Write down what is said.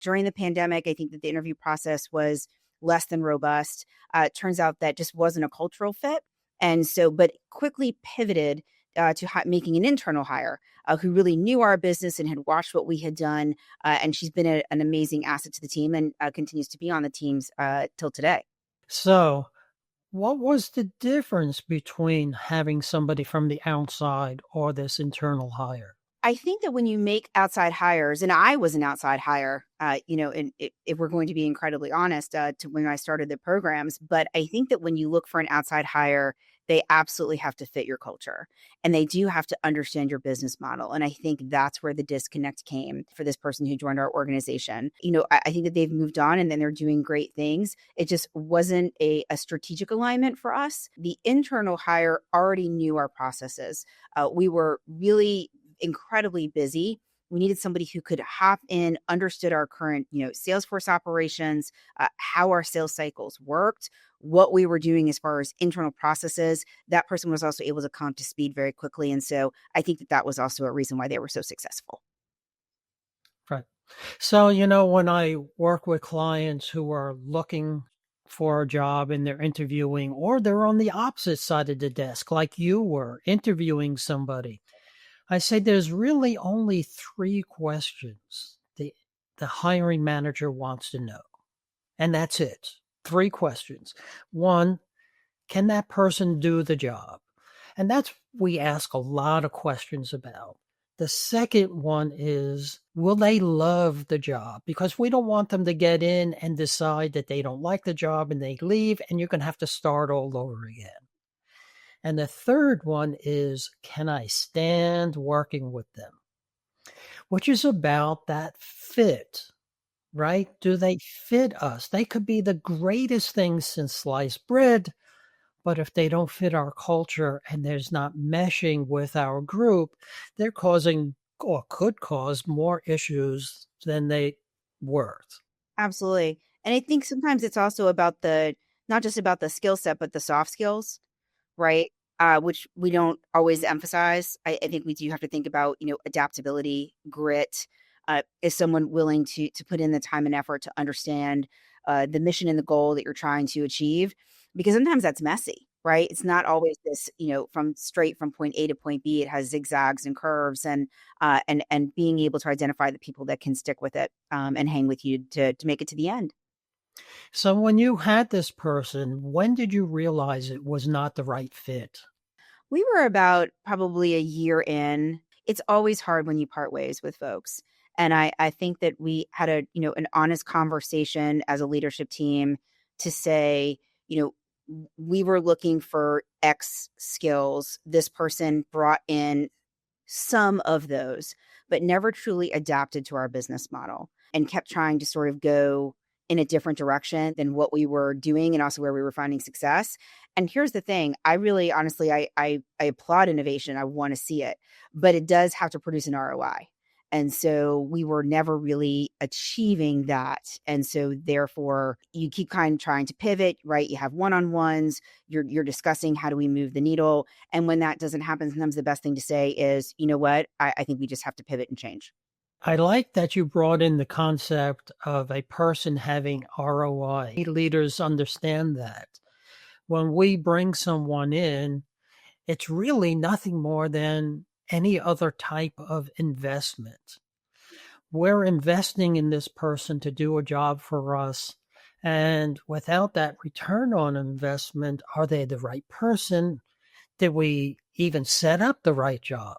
During the pandemic, I think that the interview process was less than robust. It turns out that just wasn't a cultural fit. And so, but quickly pivoted to making an internal hire who really knew our business and had watched what we had done. And she's been an amazing asset to the team and continues to be on the teams till today. So, what was the difference between having somebody from the outside or this internal hire? I think that when you make outside hires, and I was an outside hire, and if we're going to be incredibly honest, to when I started the programs, but I think that when you look for an outside hire, they absolutely have to fit your culture and they do have to understand your business model. And I think that's where the disconnect came for this person who joined our organization. I think that they've moved on and then they're doing great things. It just wasn't a strategic alignment for us. The internal hire already knew our processes. We were really incredibly busy. We needed somebody who could hop in, understood our current, Salesforce operations, how our sales cycles worked, what we were doing as far as internal processes. That person was also able to come to speed very quickly. And so I think that was also a reason why they were so successful. Right. So, when I work with clients who are looking for a job and they're interviewing, or they're on the opposite side of the desk, like you were interviewing somebody, I say there's really only three questions the hiring manager wants to know. And that's it. Three questions. One, can that person do the job? And that's we ask a lot of questions about. The second one is, will they love the job? Because we don't want them to get in and decide that they don't like the job and they leave and you're going to have to start all over again. And the third one is, can I stand working with them? Which is about that fit, right? Do they fit us? They could be the greatest things since sliced bread, but if they don't fit our culture and there's not meshing with our group, they're causing or could cause more issues than they worth. Absolutely. And I think sometimes it's also about not just about the skill set, but the soft skills, right? Which we don't always emphasize. I think we do have to think about, adaptability, grit. Is someone willing to put in the time and effort to understand the mission and the goal that you're trying to achieve? Because sometimes that's messy, right? It's not always this, from point A to point B. It has zigzags and curves, and being able to identify the people that can stick with it and hang with you to make it to the end. So when you had this person, when did you realize it was not the right fit? We were about probably a year in. It's always hard when you part ways with folks. And I think that we had an honest conversation as a leadership team to say, we were looking for X skills. This person brought in some of those, but never truly adapted to our business model and kept trying to sort of go in a different direction than what we were doing and also where we were finding success. And here's the thing, I really, honestly, I applaud innovation. I want to see it, but it does have to produce an ROI. And so we were never really achieving that. And so therefore you keep kind of trying to pivot, right? You have one-on-ones, you're discussing how do we move the needle. And when that doesn't happen, sometimes the best thing to say is, you know what, I think we just have to pivot and change. I like that you brought in the concept of a person having ROI. Leaders understand that. When we bring someone in, it's really nothing more than any other type of investment. We're investing in this person to do a job for us. And without that return on investment, are they the right person? Did we even set up the right job?